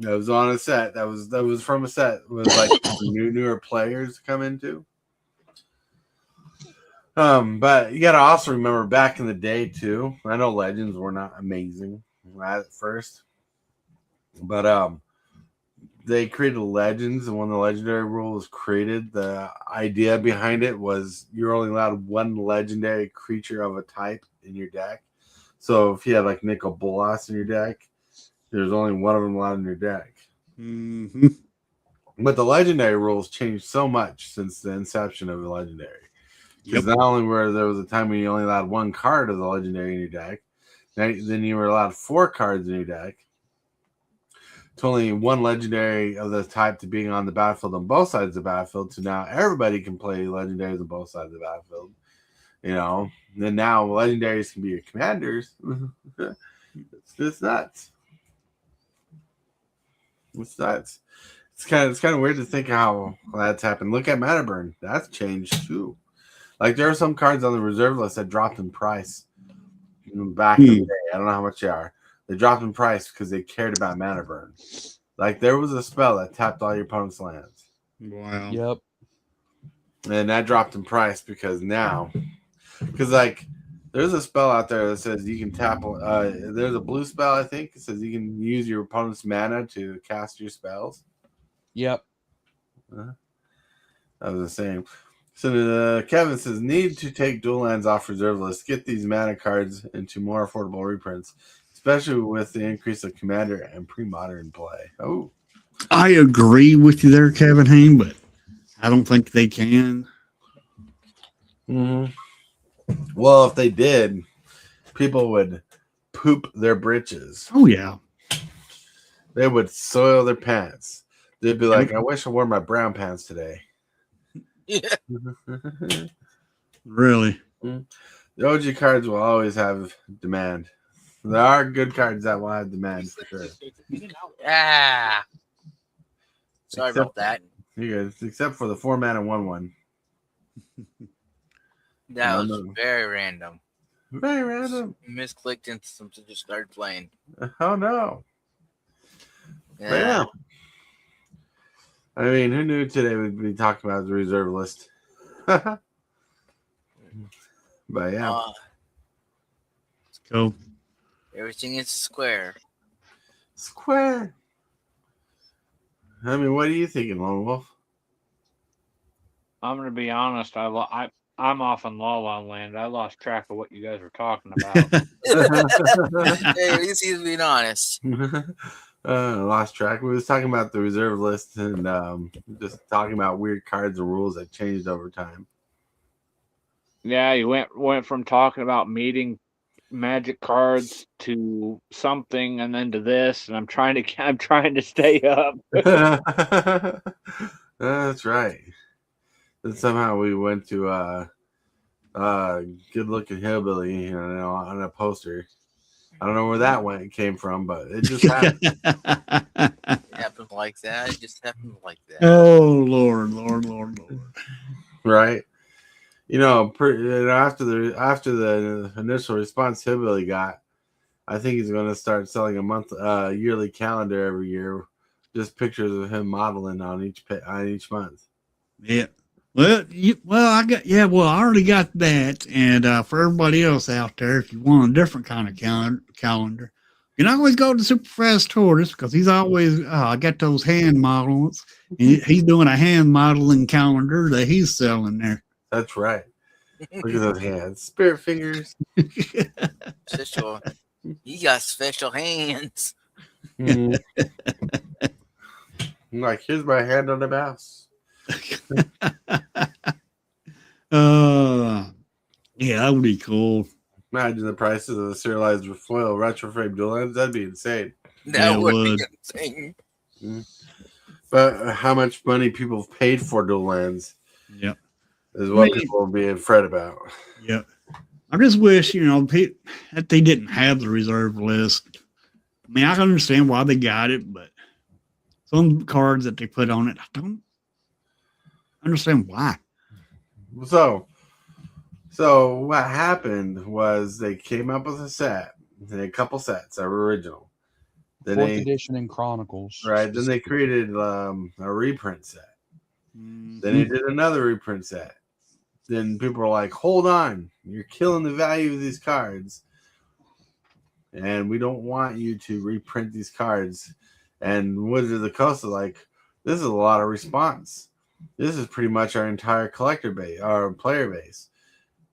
S2: That was on a set. That was from a set with like newer players come into. But you gotta also remember back in the day too. I know Legends were not amazing at first, but they created Legends, and when the Legendary rule was created, the idea behind it was you're only allowed 1 legendary creature of a type in your deck. So if you had like Nicol Bolas in your deck, there's only one of them allowed in your deck.
S3: Mm-hmm.
S2: But the legendary rules changed so much since the inception of the legendary. Because not only were there was a time when you only allowed 1 card of the legendary in your deck, then you were allowed 4 cards in your deck. It's only 1 legendary of the type to being on the battlefield on both sides of the battlefield. So now everybody can play legendaries on both sides of the battlefield. And then now legendaries can be your commanders. It's just nuts. It's nuts. It's kind of weird to think how that's happened. Look at Mana Burn. That's changed too. Like there are some cards on the reserve list that dropped in price back in the day. I don't know how much they are. They dropped in price because they cared about Mana Burn. Like there was a spell that tapped all your opponent's lands.
S3: Wow.
S5: Yep.
S2: And that dropped in price because like there's a spell out there that says you can tap. There's a blue spell, I think. It says you can use your opponent's mana to cast your spells.
S5: Yep.
S2: That was the same. So Kevin says, need to take dual lands off reserve list. Get these mana cards into more affordable reprints, especially with the increase of Commander and pre-modern play. Oh,
S3: I agree with you there, Kevin Hain, but I don't think they can.
S2: Mm-hmm. Well, if they did, people would poop their britches.
S3: Oh, yeah.
S2: They would soil their pants. They'd be like, I wish I wore my brown pants today.
S4: Yeah.
S3: Really?
S2: The OG cards will always have demand. There are good cards that will have demand for sure.
S4: Sorry about that.
S2: You guys, except for the 4 mana 1/1.
S4: That was very random.
S2: Very random.
S4: Misclicked and something just started playing.
S2: Oh no.
S4: Yeah.
S2: I mean, who knew today we'd be talking about the reserve list? But yeah.
S3: Cool.
S4: Everything is square.
S2: Square. I mean, what are you thinking, Lone Wolf?
S8: I'm going to be honest. I'm off in La La Land. I lost track of what you guys were talking about.
S4: Hey, at least he's being honest.
S2: Lost track. We was talking about the reserve list and just talking about weird cards and rules that changed over time.
S8: Yeah, you went from talking about meeting Magic cards to something and then to this, and I'm trying to stay up.
S2: That's right. And somehow we went to Good Looking Hillbilly, you know, on a poster. I don't know where that came from, but it just happened.
S4: It happened like that. It just happened like that.
S3: Oh, Lord.
S2: Right. You know, after the initial response Hillbilly got, I think he's going to start selling a yearly calendar every year, just pictures of him modeling on each month.
S3: Yeah. Well, I already got that. And for everybody else out there, if you want a different kind of calendar, you can always go to Super Fast Tortoise because he's always got those hand models. And he's doing a hand modeling calendar that he's selling there.
S2: That's right. Look at those hands, spirit fingers.
S4: Special. You got special hands.
S2: I'm like, here's my hand on the mouse.
S3: Yeah, that would be cool.
S2: Imagine the prices of the serialized foil retro frame dual ends. That'd be insane.
S4: That would be insane.
S2: But how much money people have paid for dual ends?
S3: Yep.
S2: Is what people will be fret about.
S3: Yep. I just wish, that they didn't have the reserve list. I mean, I can understand why they got it, but some cards that they put on it, I don't understand why.
S2: So what happened was they came up with a couple sets that were original. Then
S5: 4th edition and Chronicles.
S2: Right. Then they created a reprint set. Then they did another reprint set. Then people were like, hold on, you're killing the value of these cards. And we don't want you to reprint these cards. And Wizards of the Coast are like, this is a lot of response. This is pretty much our entire collector base, our player base.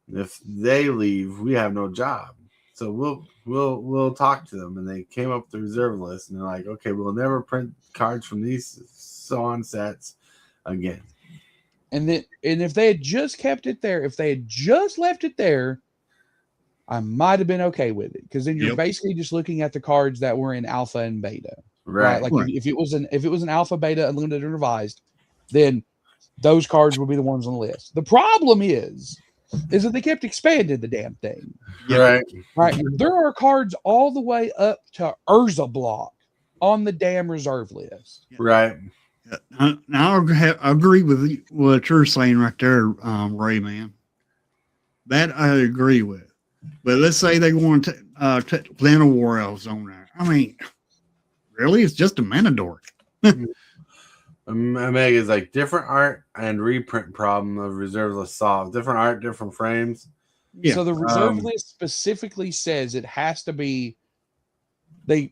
S2: If they leave, we have no job. So we'll talk to them. And they came up with the reserve list, and they're like, okay, we'll never print cards from these so-on sets again.
S5: And if they had just kept it there, if they had just left it there, I might have been okay with it, because then you're basically just looking at the cards that were in alpha and beta, right? Like if it was an alpha, beta, unlimited, and revised, then those cards would be the ones on the list. The problem is that they kept expanding the damn thing. Right. There are cards all the way up to Urza block on the damn reserve list.
S2: Right.
S3: Now I agree with what you're saying right there, Rayman. That I agree with. But let's say they want to Plan of War Elves on there. I mean, really, it's just a Manadork.
S2: Omega is like different art and reprint problem of reserve list solved. Different art, different frames.
S5: Yeah. So the reserve list specifically says it has to be. The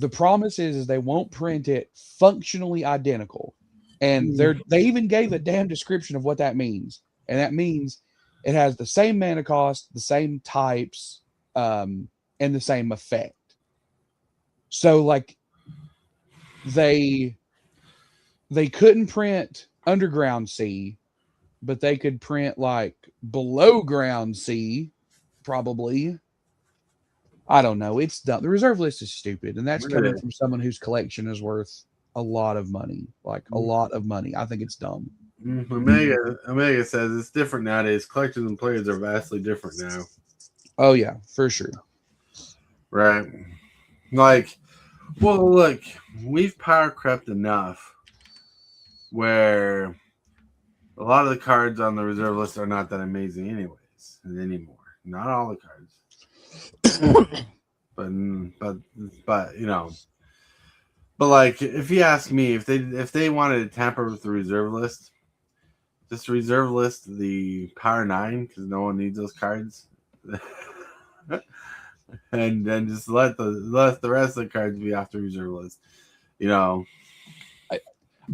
S5: promise is they won't print it functionally identical, and they even gave a damn description of what that means, and that means it has the same mana cost, the same types, and the same effect. So, like, they couldn't print Underground Sea, but they could print like Below Ground Sea, probably. I don't know. It's dumb. The reserve list is stupid, and that's coming from someone whose collection is worth a lot of money, like a lot of money. I think it's dumb.
S2: Omega says it's different nowadays. Collectors and players are vastly different now.
S5: Oh yeah, for sure.
S2: Right. Like, well, look, we've power crept enough where a lot of the cards on the reserve list are not that amazing anyways anymore. Not all the cards. but like, if you ask me, if they wanted to tamper with the reserve list, just reserve list the Power 9 because no one needs those cards, and then just let the rest of the cards be off the reserve list.
S5: I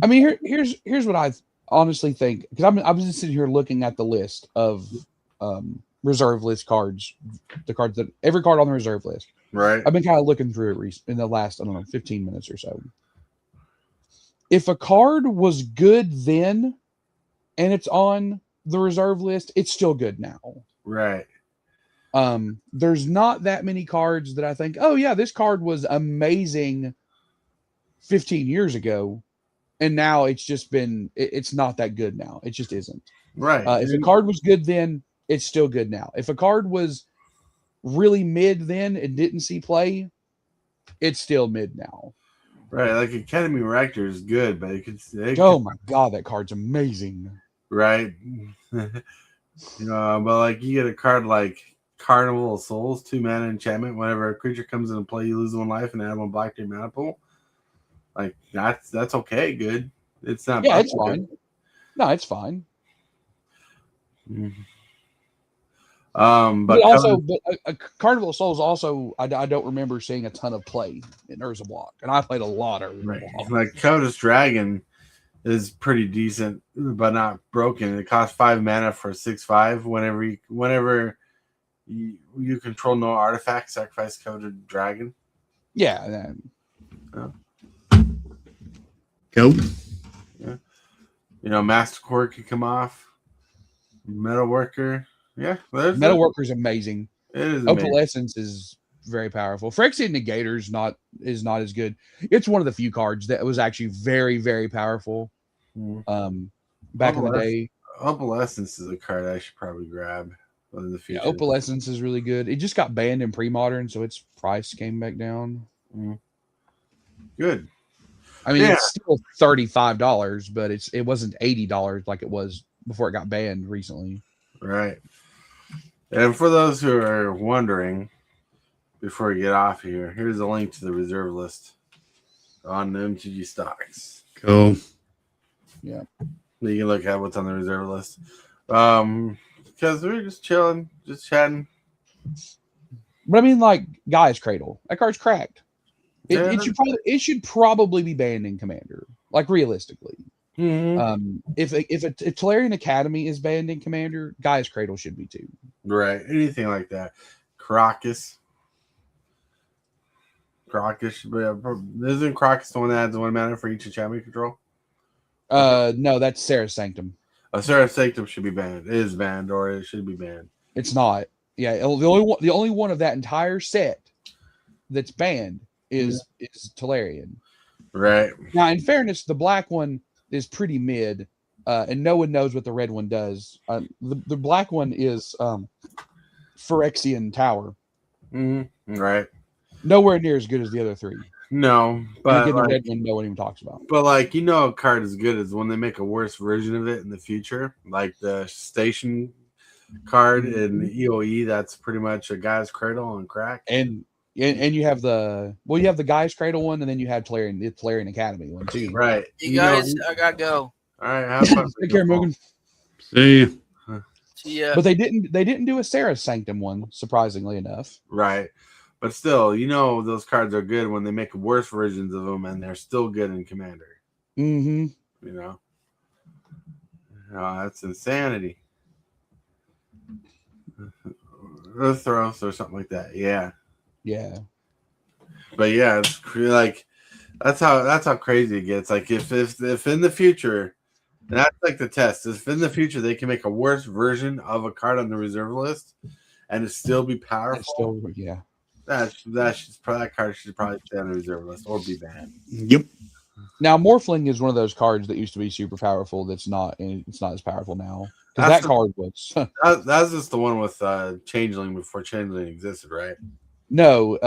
S5: mean, here's what I honestly think, because I was just sitting here looking at the list of reserve list cards, the cards that every card on the reserve list.
S2: Right.
S5: I've been kind of looking through it in the last, 15 minutes or so. If a card was good then and it's on the reserve list, it's still good now.
S2: Right.
S5: There's not that many cards that I think, oh yeah, this card was amazing 15 years ago, and now it's just been it's not that good now. It just isn't.
S2: Right.
S5: If a card was good then, it's still good now. If a card was really mid then and didn't see play, it's still mid now.
S2: Right, like Academy Rector is good, but
S5: Oh my god, that card's amazing.
S2: Right. But like you get a card like Carnival of Souls, 2-mana enchantment. Whenever a creature comes into play, you lose 1 life and add 1 black to your mana pool. Like that's okay, good. It's not.
S5: Yeah, it's fine. No, it's fine.
S2: Mm-hmm.
S5: But a Carnival of Souls also, I don't remember seeing a ton of play in Urza Block, and I played a lot of Urza Block.
S2: Like Coda's Dragon is pretty decent, but not broken. It costs 5 mana for 6/5. Whenever you control no artifact, sacrifice Coda Dragon.
S5: Yeah.
S3: Go.
S2: Yeah. Mastercore can come off. Metalworker. Yeah,
S5: Metalworker is amazing.
S2: It is amazing.
S5: Opalescence is very powerful. Phyrexian Negator is not as good. It's one of the few cards that was actually very, very powerful. Back in the day.
S2: Opalescence is a card I should probably grab in the future.
S5: Yeah, Opalescence is really good. It just got banned in pre-modern, so its price came back down.
S2: Good.
S5: I mean, it's still $35, but it wasn't $80 like it was before it got banned recently.
S2: Right. And for those who are wondering, before we get off here, here's a link to the reserve list on the MTG stocks.
S3: Cool.
S5: Yeah.
S2: You can look at what's on the reserve list. Because we're just chilling, just chatting.
S5: But I mean, like, Gaia's Cradle. That card's cracked. It should probably be banned in Commander, like realistically.
S2: Mm-hmm.
S5: If Tolarian Academy is banned in Commander, Gaia's Cradle should be too.
S2: Right, anything like that. Crocus should be. Isn't Crocus the one that adds 1 mana for each enchantment control?
S5: No, that's Seraph Sanctum.
S2: Seraph Sanctum should be banned. It is banned, or it should be banned.
S5: It's not. Yeah, the only one of that entire set that's banned is Tolarian. Right. Now, in fairness, the black one is pretty mid, and no one knows what the red one does. The black one is Phyrexian Tower.
S2: Right.
S5: Nowhere near as good as the other 3.
S2: No, but
S5: the red one no one even talks about.
S2: But a card is good is when they make a worse version of it in the future, like the station card in EOE. That's pretty much a Guy's Cradle and crack.
S5: And you have the Guy's Cradle one, and then you have the Tolarian Academy one too.
S2: Right.
S4: You guys, I gotta go.
S2: All right. Have fun.
S5: Take care, Mugen.
S3: See ya.
S4: See ya.
S5: But they didn't do a Seraph Sanctum one, surprisingly enough.
S2: Right. But still, those cards are good when they make worse versions of them, and they're still good in Commander.
S5: Mm-hmm.
S2: That's insanity. Earthros or something like that. Yeah.
S5: Yeah.
S2: But yeah, it's like that's how crazy it gets. Like if in the future, and that's like the test. If in the future they can make a worse version of a card on the reserve list, and it still be powerful. That card should probably stay on the reserve list or be banned.
S3: Yep.
S5: Now, Morphling is one of those cards that used to be super powerful. It's not as powerful now. Because card was.
S2: That's just the one with Changeling before Changeling existed, right?
S5: No,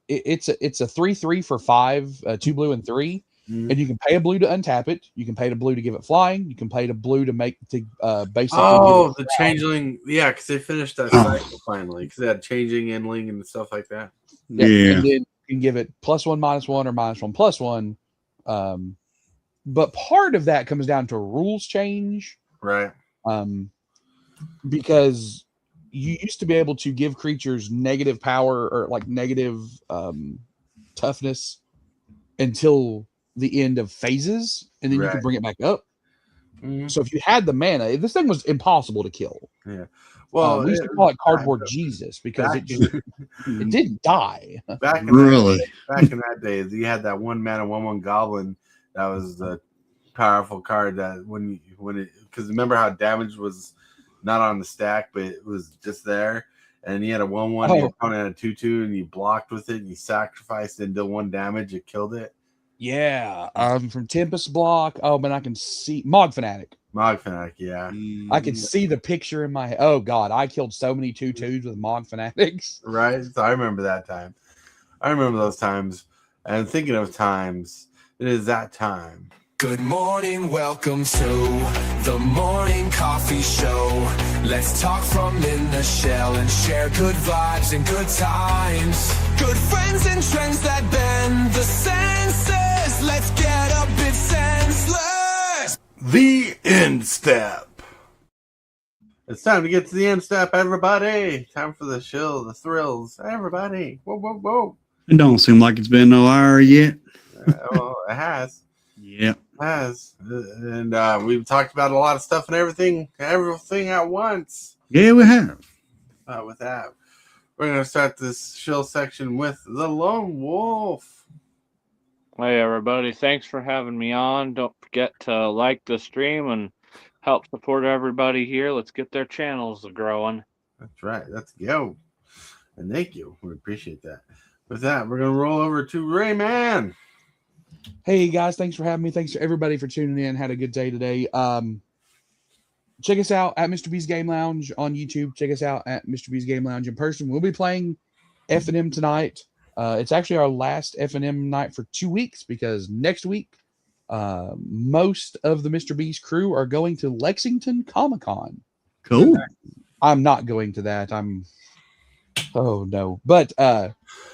S5: it's a 3/3 for 5, 2 blue and 3, and you can pay a blue to untap it. You can pay the blue to give it flying. You can pay the blue to make basically.
S2: Oh, the Changeling, yeah, because they finished that cycle finally. Because they had Changing, Endling, and stuff like that.
S5: Yeah, and then you can give it +1/-1 or -1/+1. But part of that comes down to a rules change,
S2: right?
S5: Because you used to be able to give creatures negative power or like negative toughness until the end of phases, and then you could bring it back up. So if you had the mana, this thing was impossible to kill.
S2: Yeah. Well,
S5: we used to call it Cardboard Jesus because it didn't die.
S2: Back in that day, you had that 1 mana 1/1 goblin that was the powerful card that because remember how damage was not on the stack, but it was just there, and you had a 1/1, your opponent had a 2/2, and you blocked with it, and you sacrificed and did 1 damage, it killed it.
S5: Yeah, from Tempest block. Oh, but I can see Mog Fanatic.
S2: Mog Fanatic, yeah.
S5: I can see the picture in my head. Oh God, I killed so many 2/2s with Mog Fanatics.
S2: Right, so I remember that time. I remember those times, and thinking of times, it is that time.
S1: Good morning, welcome to the morning coffee show. Let's talk from in the shell and share good vibes and good times. Good friends and trends that bend the senses. Let's get a bit senseless.
S2: The end step. It's time to get to the end step, everybody. Time for the chill, the thrills, everybody. Whoa, whoa, whoa.
S3: It don't seem like it's been no hour yet.
S2: Well, it has.
S3: Yeah.
S2: Has. And we've talked about a lot of stuff and everything at once.
S3: Yeah, we have.
S2: With that, we're going to start this chill section with the Lone Wolf.
S8: Hey, everybody. Thanks for having me on. Don't forget to like the stream and help support everybody here. Let's get their channels growing.
S2: That's right. Let's go. And thank you. We appreciate that. With that, we're going to roll over to Rayman.
S5: Hey guys, thanks for having me. Thanks to everybody for tuning in. Had a good day today. Check us out at Mr. B's Game Lounge on YouTube. Check us out at Mr. B's Game Lounge in person. We'll be playing F&M tonight. It's actually our last F&M night for 2 weeks because next week most of the Mr. B's crew are going to Lexington Comic-Con.
S3: Cool.
S5: I'm not going to that. Oh no. But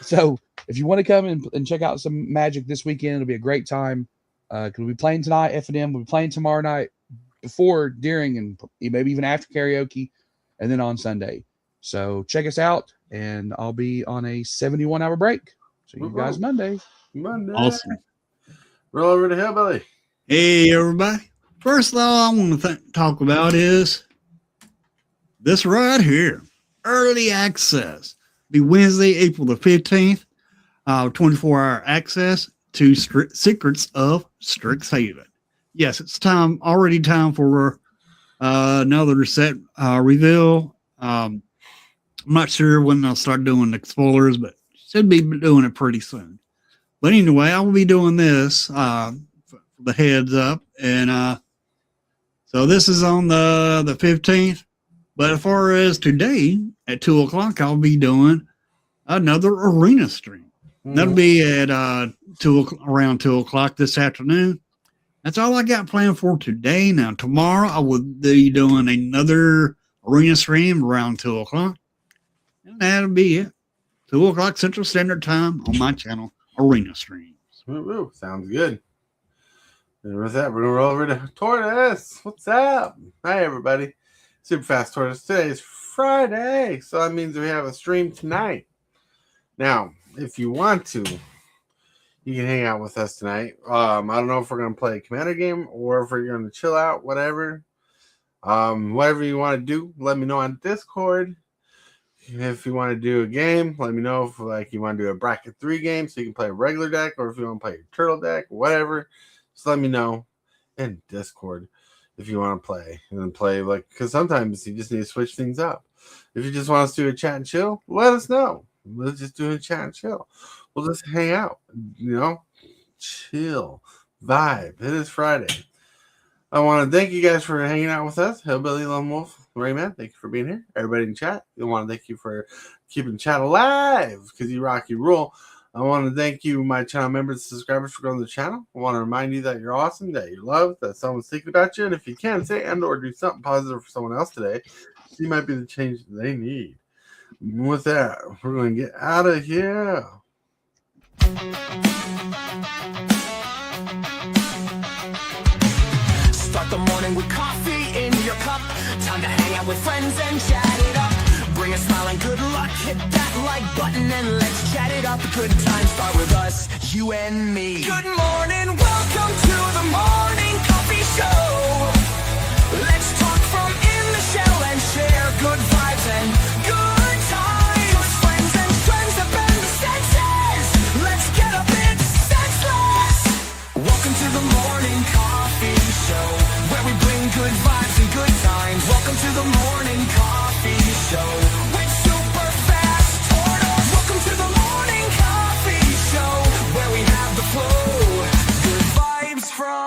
S5: so if you want to come and check out some Magic this weekend, it'll be a great time. Because we'll be playing tonight, F&M. We'll be playing tomorrow night, before, during, and maybe even after karaoke, and then on Sunday. So check us out, and I'll be on a 71-hour break. So you guys Monday.
S3: Awesome.
S2: Roll over to Hillbilly.
S3: Hey, everybody. First of all, I want to talk about is this right here. Early access. Be Wednesday, April the 15th. 24-hour access to Secrets of Strixhaven. Yes, it's already time for another set reveal. I'm not sure when they'll start doing the spoilers, but should be doing it pretty soon. But anyway, I will be doing this for the heads up. And so this is on the 15th. But as far as today, at 2 o'clock, I'll be doing another arena stream. That'll be at around 2 o'clock this afternoon. That's all I got planned for today. Now, tomorrow I will be doing another arena stream around 2 o'clock. And that'll be it. 2 o'clock Central Standard Time on my channel, Arena Streams.
S2: Woo-woo. Sounds good. And with that, we're going to roll over to Tortoise. What's up? Hi, everybody. Super Fast Tortoise. Today is Friday, so that means we have a stream tonight. Now, if you want to, you can hang out with us tonight. I don't know if we're going to play a Commander game or if we're going to chill out, whatever. Whatever you want to do, let me know on Discord. If you want to do a game, let me know if you want to do a bracket 3 game so you can play a regular deck, or if you want to play your turtle deck, whatever. Just let me know in Discord if you want to play. And then play, because sometimes you just need to switch things up. If you just want us to do a chat and chill, let us know. Let's just do a chat and chill. We'll just hang out, chill, vibe. It is Friday. I want to thank you guys for hanging out with us. Hillbilly, Lone Wolf, Rayman, thank you for being here. Everybody in chat, I want to thank you for keeping chat alive because you rock, you rule. I want to thank you, my channel members and subscribers, for growing the channel. I want to remind you that you're awesome, that you're loved, that someone's thinking about you, and if you can, say and or do something positive for someone else today, you might be the change they need. With that, we're going to get out of here.
S1: Start the morning with coffee in your cup. Time to hang out with friends and chat it up. Bring a smile and good luck. Hit that like button and let's chat it up. Good times start with us, you and me. Good morning, welcome to the morning coffee show.